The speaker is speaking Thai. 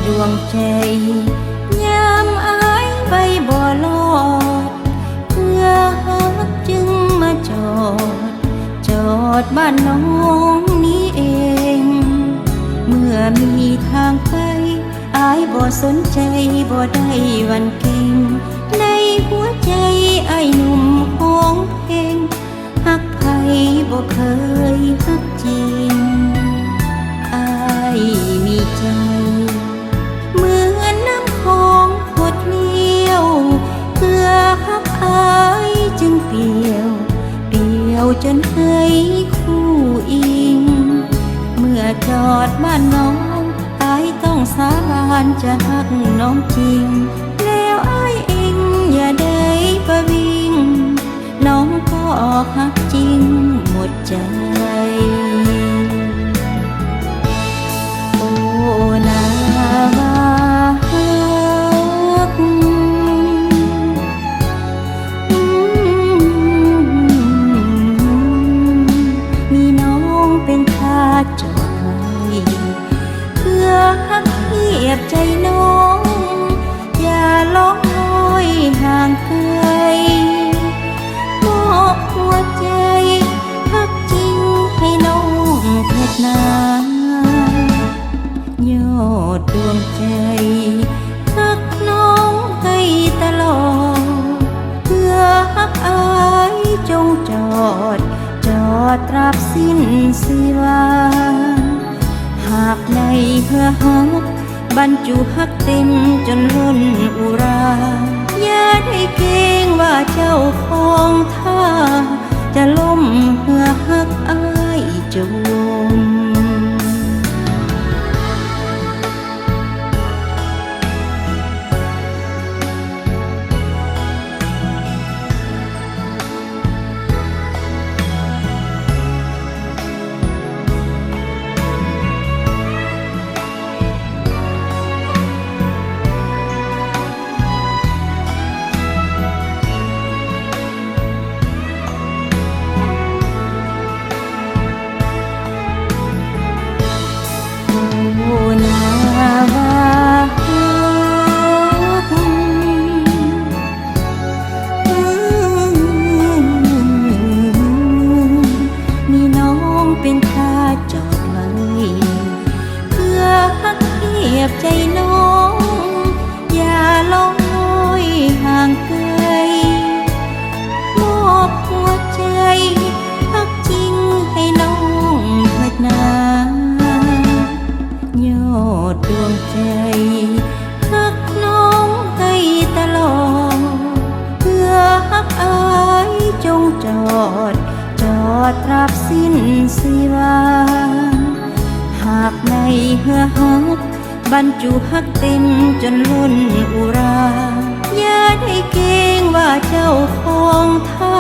ดวงใจยามอายไปบ่รอดเพื่อหักจึงมาจอดบ้านน้องนี้เองเมื่อมีทางไปอายบ่สนใจบ่ได้หวั่นเกรงในหัวใจอายหนุ่มห้องเพลงฮักไผบ่เคยฮักจริงอายมีใจเหมือนน้ำคลองหดเลี้ยวเพื่อฮักอายจึงเปลี่ยวจนให้คู่อิงเมื่อจอดบ้านน้องอายต้องสาบานจะฮักน้องจริงแล้วอายเองอย่าได้ประวิงน้องก็ฮักจริงหมดใจโอ้นาวาฮักมีน้องเป็นทาสจอดไว้เพื่อฮักเทียบใจน้องอย่าร้องไห้ห่างไกลมอบหัวใจฮักจริงให้น้องเพชรนายอดดวงใจฮักน้องให้ตลอดเพื่อฮักอายจงจอดตราบสิ้นชีวาหากในเพื่อฮักบรรจุฮักเต็มจนล้นอุราอย่าได้เกรงว่าเจ้าของท่าจะล้มเพื่อฮักอายจมเป็นทาสจอดไว้เพื่อฮักเทียบใจน้องอย่าร้องไห้ห่างไกลมอบหัวใจฮักจริงให้น้องเถิดนายอดดวงใจฮักน้องให้ตลอดเพื่อฮักอายจงจอดตราบสิ้นชีวาหากในเหือฮักบรรจุฮักเต็มจนล้นอุราอย่าได้เกรงว่าเจ้าของท่า